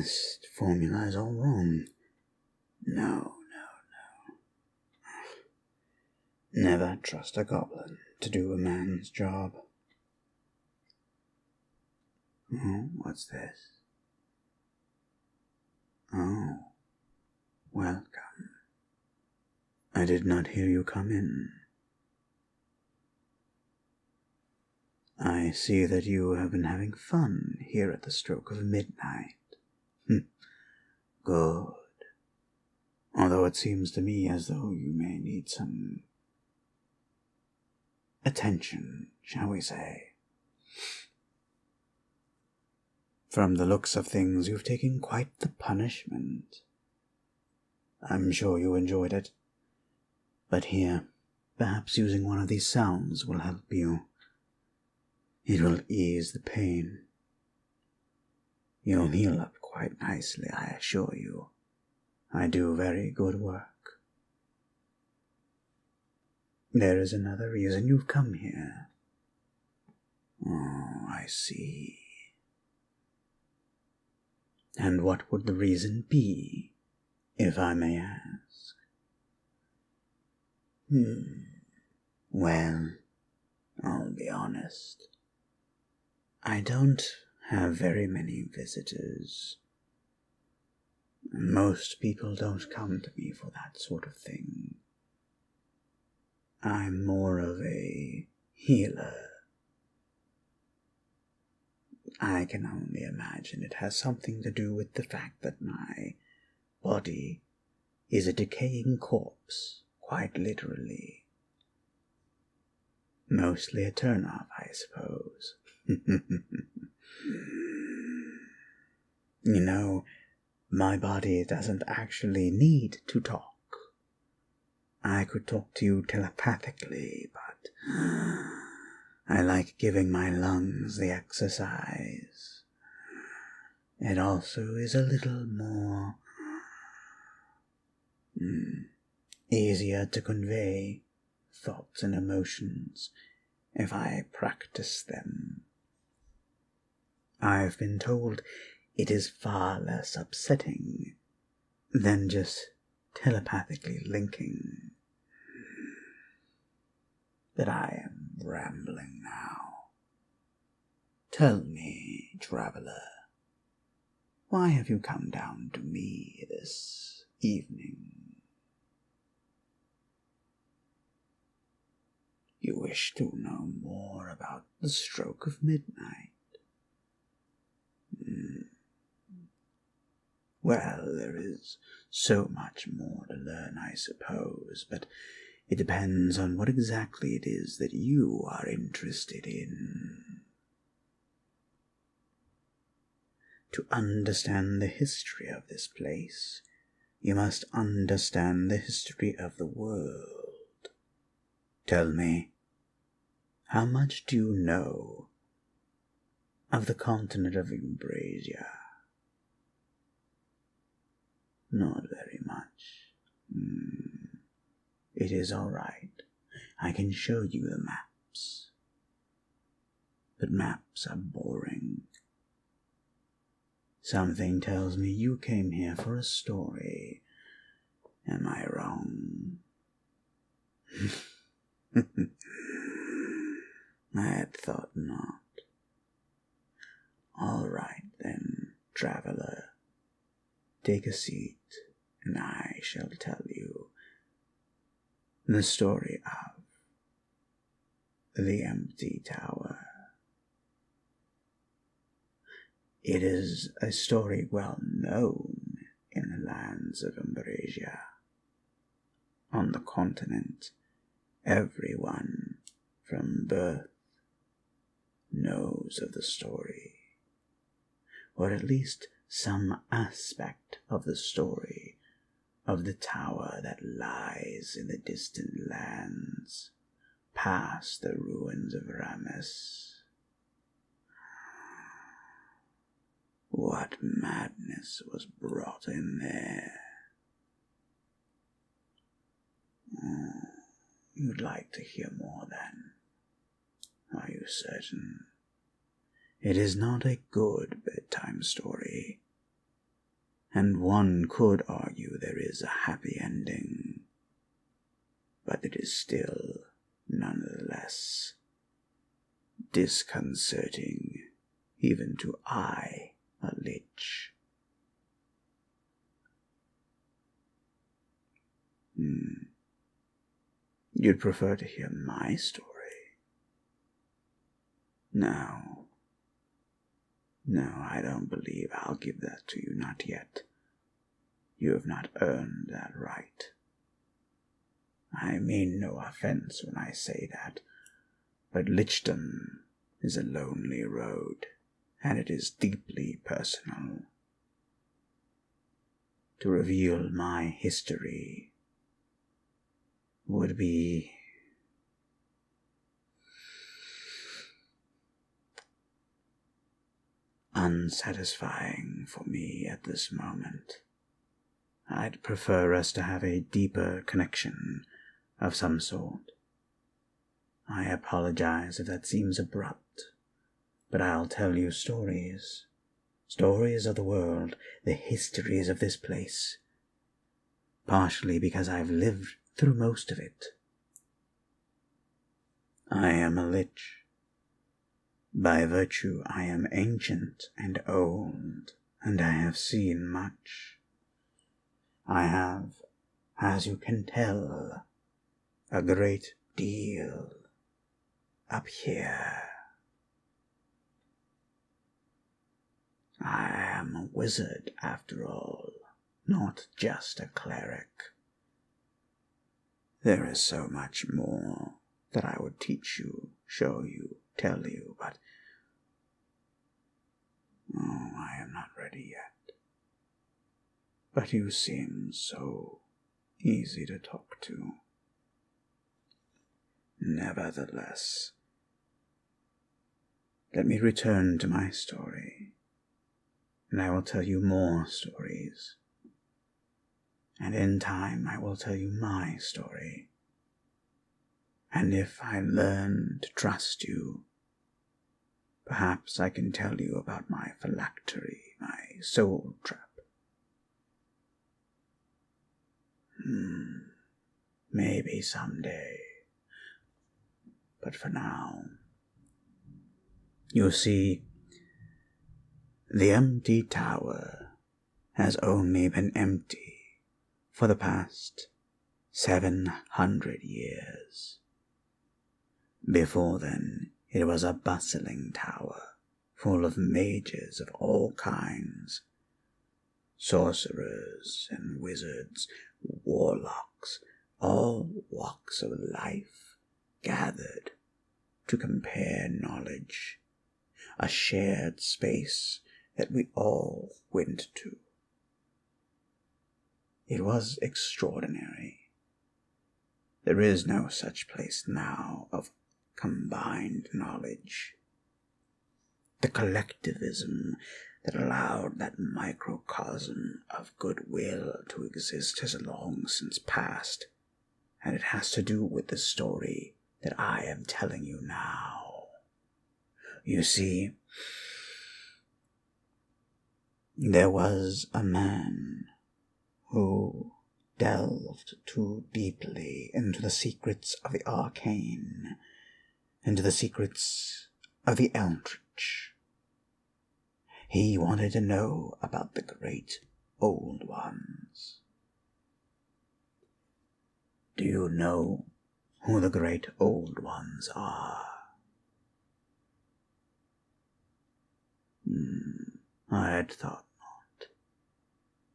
This formula is all wrong. No. Never trust a goblin to do a man's job. Oh, what's this? Oh, welcome. I did not hear you come in. I see that you have been having fun here at the stroke of midnight. Good. Although it seems to me as though you may need some attention, shall we say. From the looks of things, you've taken quite the punishment. I'm sure you enjoyed it. But here, perhaps using one of these sounds will help you. It will ease the pain. You'll heal up quite nicely, I assure you. I do very good work. There is another reason you've come here. Oh, I see. And what would the reason be, if I may ask? Well, I'll be honest. I don't have very many visitors. Most people don't come to me for that sort of thing. I'm more of a healer. I can only imagine it has something to do with the fact that my body is a decaying corpse, quite literally. Mostly a turn-off, I suppose. You know, my body doesn't actually need to talk. I could talk to you telepathically, but I like giving my lungs the exercise. It also is a little more easier to convey thoughts and emotions if I practice them. I've been told it is far less upsetting than just telepathically linking. But I am rambling now. Tell me, traveler, why have you come down to me this evening? You wish to know more about the stroke of midnight? Well, there is so much more to learn, I suppose, but it depends on what exactly it is that you are interested in. To understand the history of this place, you must understand the history of the world. Tell me, how much do you know of the continent of Umbrasia? Not very much. It is all right. I can show you the maps. But maps are boring. Something tells me you came here for a story. Am I wrong? I had thought not. All right then, traveler. Take a seat, and I shall tell you the story of the Empty Tower. It is a story well known in the lands of Umbrasia. On the continent, everyone from birth knows of the story, or at least some aspect of the story of the tower that lies in the distant lands, past the ruins of Ramis. What madness was brought in there? You'd like to hear more then? Are you certain? It is not a good bedtime story. and one could argue there is a happy ending, but it is still, nonetheless, disconcerting, even to I, a Lich. You'd prefer to hear my story? No, I don't believe I'll give that to you, not yet. You have not earned that right. I mean no offense when I say that, but lichdom is a lonely road, and it is deeply personal. To reveal my history would be unsatisfying for me at this moment. I'd prefer us to have a deeper connection of some sort. I apologize if that seems abrupt, but I'll tell you stories. Stories of the world, the histories of this place. Partially because I've lived through most of it. I am a Lich. By virtue I am ancient and old, and I have seen much. I have, as you can tell, a great deal up here. I am a wizard, after all, not just a cleric. There is so much more that I would teach you, show you, tell you, but I am not ready yet. But you seem so easy to talk to. Nevertheless, let me return to my story, and I will tell you more stories. And in time I will tell you my story. And if I learn to trust you, perhaps I can tell you about my phylactery, my soul trap. Maybe someday. But for now, you see, the empty tower has only been empty for the past 700 years. Before then, it was a bustling tower, full of mages of all kinds, sorcerers and wizards, warlocks, all walks of life gathered to compare knowledge, a shared space that we all went to. It was extraordinary. There is no such place now of combined knowledge. The collectivism that allowed that microcosm of goodwill to exist has long since passed, and it has to do with the story that I am telling you now. You see, there was a man who delved too deeply into the secrets of the Arcane, into the secrets of the Eldritch. He wanted to know about the great old ones. Do you know who the great old ones are? I had thought not.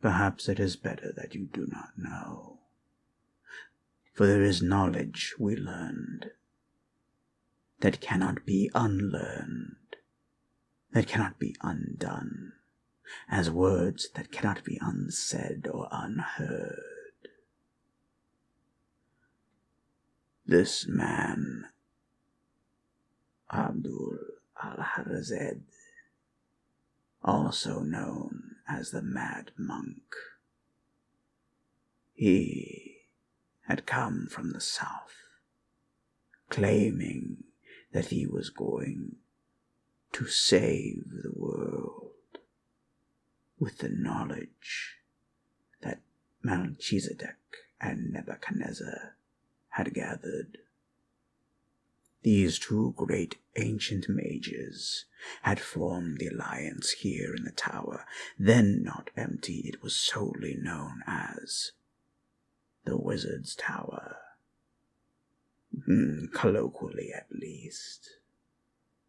Perhaps it is better that you do not know. For there is knowledge we learned that cannot be unlearned, that cannot be undone, as words that cannot be unsaid or unheard. This man, Abdul al-Harazed, also known as the Mad Monk, he had come from the south, claiming that he was going to save the world. with the knowledge that Melchizedek and Nebuchadnezzar had gathered. These two great ancient mages had formed the alliance here in the tower, then not empty. It was solely known as the Wizard's Tower. Colloquially, at least.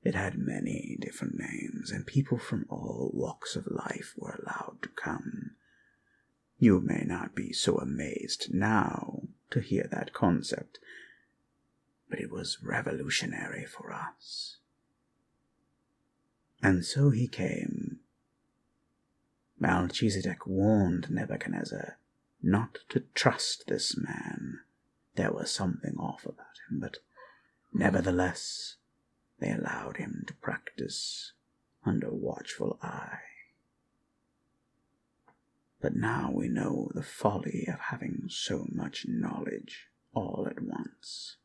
It had many different names, and people from all walks of life were allowed to come. You may not be so amazed now to hear that concept, but it was revolutionary for us. And so he came. Melchizedek warned Nebuchadnezzar not to trust this man. There was something off about him, but nevertheless, they allowed him to practice under watchful eye. But now we know the folly of having so much knowledge all at once.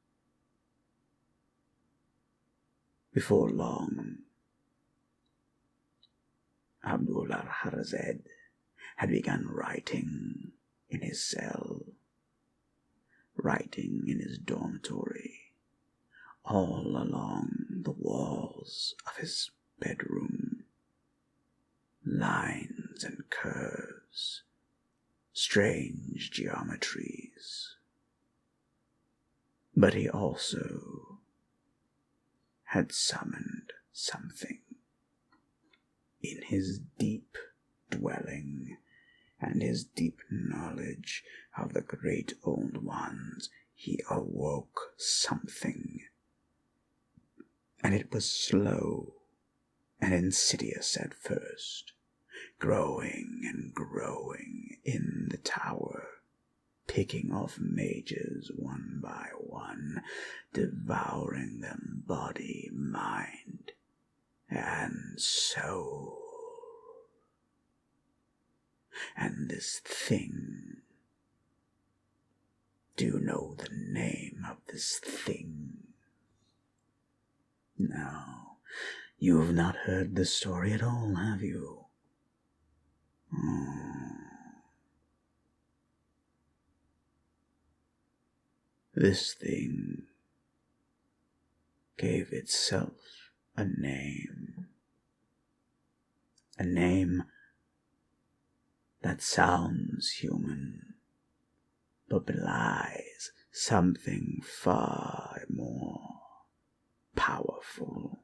Before long, Abdul-Harazed had begun writing in his cell, writing in his dormitory, all along the walls of his bedroom, lines and curves, strange geometries. But he also had summoned something in his deep dwelling and his deep knowledge of the great old ones. He awoke something, and it was slow and insidious at first, growing and growing in the tower, picking off mages one by one, devouring them body, mind, and soul. And this thing, do you know the name of this thing? No, you have not heard the story at all, have you? This thing gave itself a name that sounds human, but belies something far more powerful.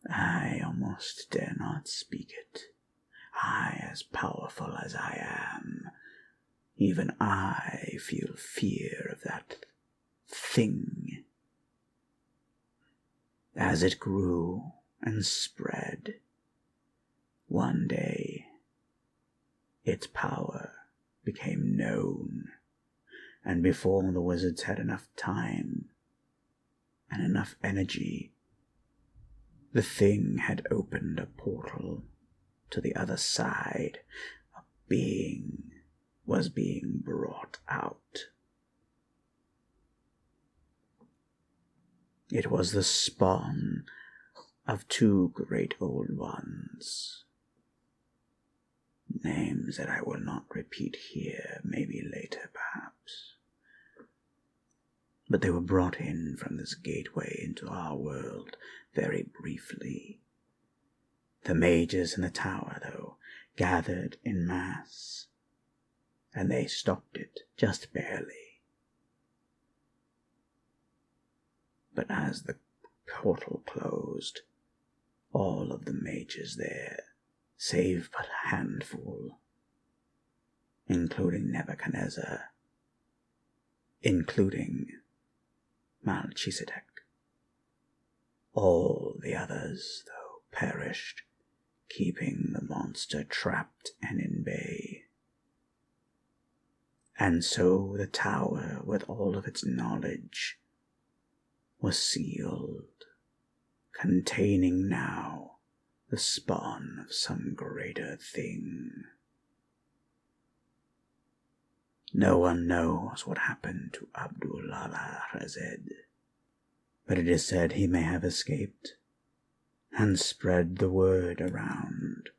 I almost dare not speak it. I, as powerful as I am, even I feel fear of that thing. As it grew and spread, one day its power became known, and before the wizards had enough time and enough energy, the thing had opened a portal to the other side. A being was being brought out. It was the spawn of two great old ones, names that I will not repeat here, maybe later perhaps. But they were brought in from this gateway into our world very briefly. The mages in the tower, though, gathered in mass, and they stopped it just barely. But as the portal closed, all of the mages there, save but a handful, including Nebuchadnezzar, including Melchizedek, all the others, though, perished, keeping the monster trapped and in bay. And so the tower, with all of its knowledge, was sealed, containing now the spawn of some greater thing. No one knows what happened to Abdul-Harazed, but it is said he may have escaped, and spread the word around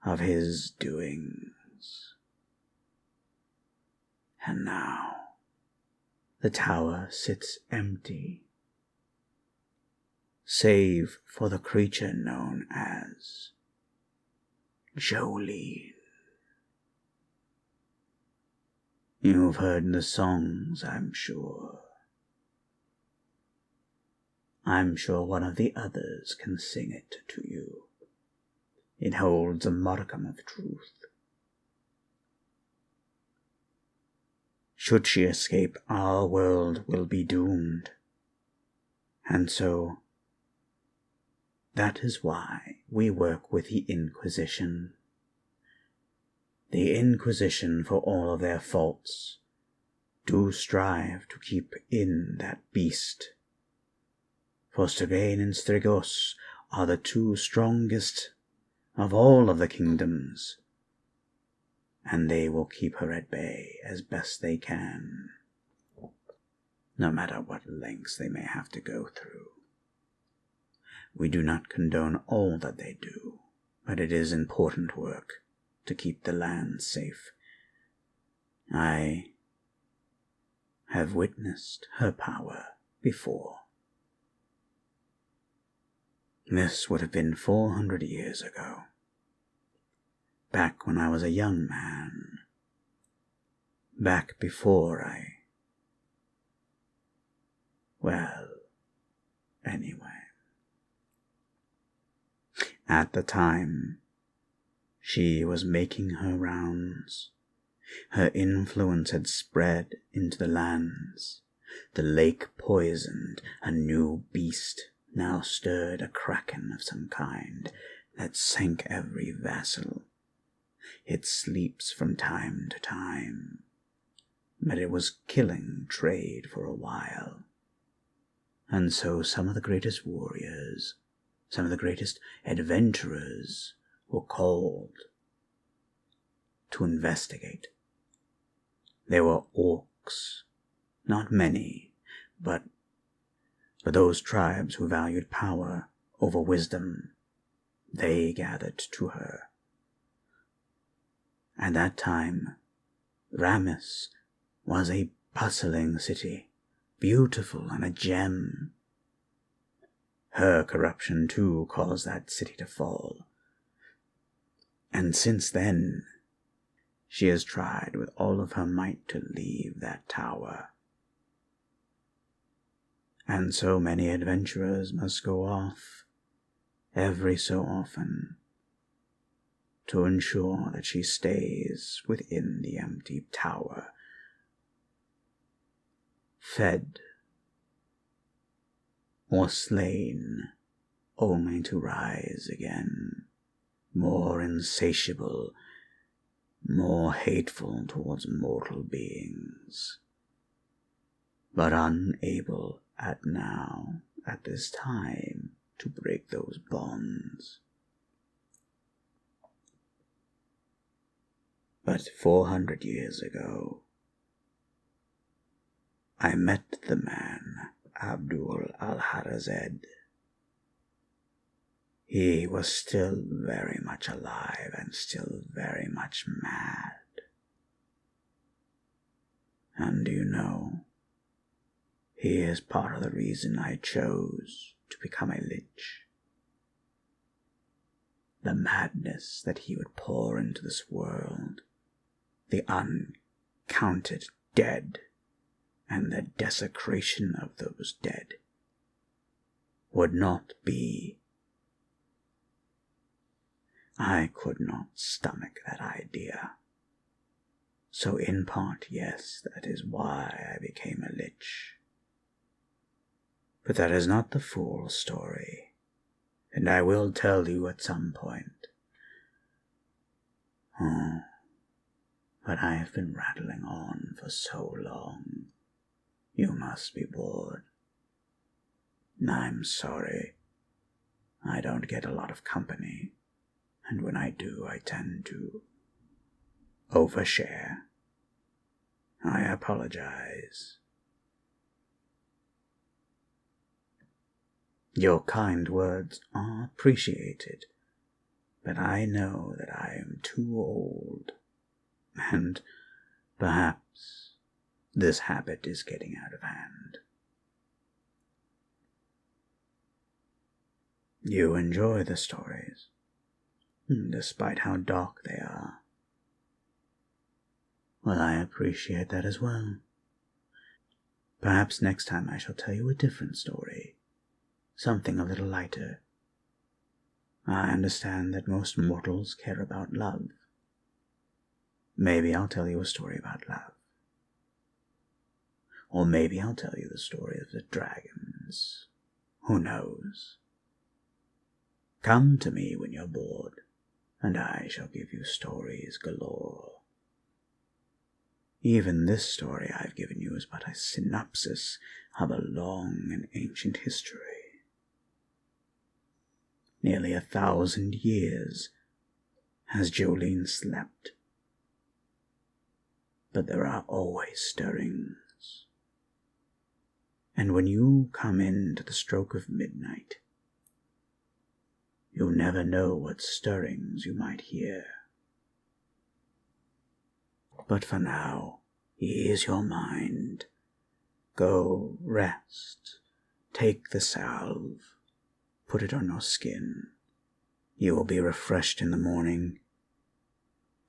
of his doings. And now the tower sits empty, save for the creature known as Jolene. You've heard the songs, I'm sure. I'm sure one of the others can sing it to you. It holds a modicum of truth. Should she escape, our world will be doomed. And so, that is why we work with the Inquisition. The Inquisition, for all of their faults, do strive to keep in that beast. For Stygian and Strigos are the two strongest of all of the kingdoms, and they will keep her at bay as best they can, no matter what lengths they may have to go through. We do not condone all that they do, but it is important work to keep the land safe. I have witnessed her power before. This would have been 400 years ago, back when I was a young man, back before anyway. At the time, she was making her rounds. Her influence had spread into the lands. The lake poisoned, a new beast now stirred, a kraken of some kind that sank every vassal. It sleeps from time to time, but it was killing trade for a while. And so some of the greatest warriors, some of the greatest adventurers were called to investigate. There were orcs, not many, but those tribes who valued power over wisdom, they gathered to her. At that time, Ramis was a bustling city, beautiful and a gem. Her corruption, too, caused that city to fall. And since then, she has tried with all of her might to leave that tower. And so many adventurers must go off, every so often, to ensure that she stays within the empty tower, fed or slain, only to rise again, more insatiable, more hateful towards mortal beings, but unable at this time, to break those bonds. But 400 years ago, I met the man, Abdul al-Harazed. He was still very much alive and still very much mad. And do you know, he is part of the reason I chose to become a lich. The madness that he would pour into this world, the uncounted dead, and the desecration of those dead, would not be. I could not stomach that idea. So in part, yes, that is why I became a lich. But that is not the full story, and I will tell you at some point. Oh, but I have been rattling on for so long. You must be bored. I'm sorry. I don't get a lot of company, and when I do, I tend to overshare. I apologize. Your kind words are appreciated, but I know that I am too old, and perhaps this habit is getting out of hand. You enjoy the stories, despite how dark they are. Well, I appreciate that as well. Perhaps next time I shall tell you a different story, something a little lighter. I understand that most mortals care about love. Maybe I'll tell you a story about love. Or maybe I'll tell you the story of the dragons. Who knows? Come to me when you're bored, and I shall give you stories galore. Even this story I've given you is but a synopsis of a long and ancient history. Nearly 1,000 years has Jolene slept. But there are always stirrings. And when you come in to the stroke of midnight, you'll never know what stirrings you might hear. But for now, ease your mind. Go rest. Take the salve. Put it on your skin. You will be refreshed in the morning.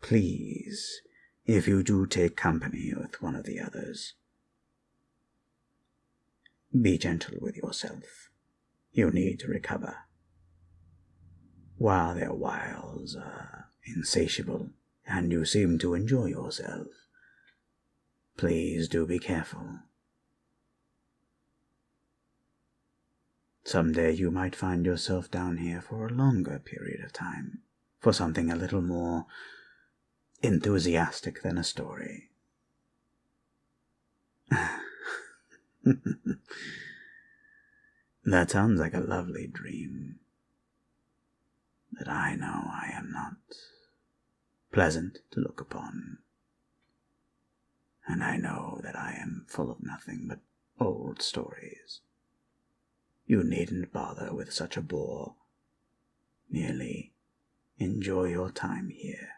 Please, if you do take company with one of the others, be gentle with yourself. You need to recover. While their wiles are insatiable, and you seem to enjoy yourself, please do be careful. Someday you might find yourself down here for a longer period of time, for something a little more enthusiastic than a story. That sounds like a lovely dream, but I know I am not pleasant to look upon, and I know that I am full of nothing but old stories. You needn't bother with such a bore. Merely enjoy your time here.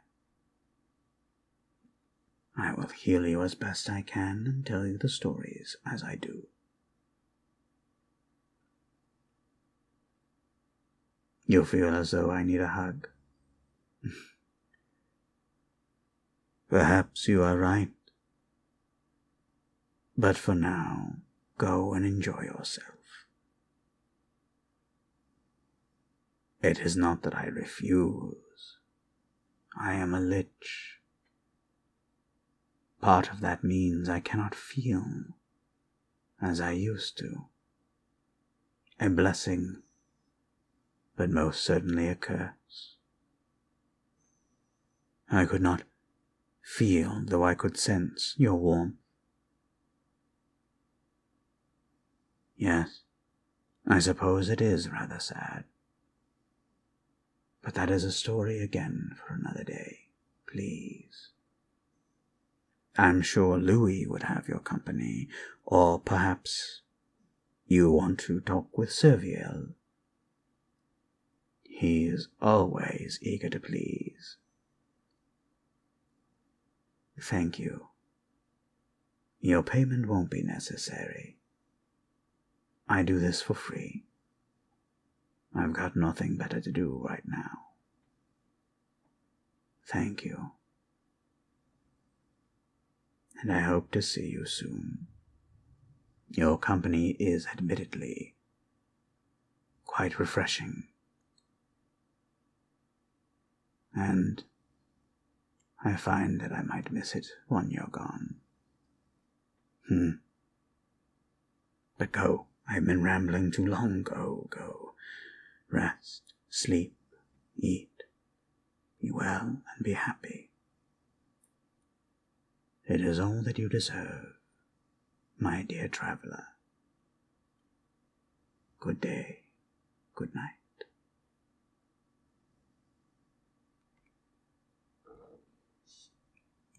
I will heal you as best I can and tell you the stories as I do. You feel as though I need a hug. Perhaps you are right. But for now, go and enjoy yourself. It is not that I refuse. I am a lich. Part of that means I cannot feel as I used to. A blessing, but most certainly a curse. I could not feel, though I could sense your warmth. Yes, I suppose it is rather sad. But that is a story again for another day, please. I'm sure Louis would have your company, or perhaps you want to talk with Serviel. He is always eager to please. Thank you. Your payment won't be necessary. I do this for free. I've got nothing better to do right now. Thank you. And I hope to see you soon. Your company is admittedly quite refreshing. And I find that I might miss it when you're gone. But go. I've been rambling too long. Go. Rest, sleep, eat, be well, and be happy. It is all that you deserve, my dear traveler. Good day, good night.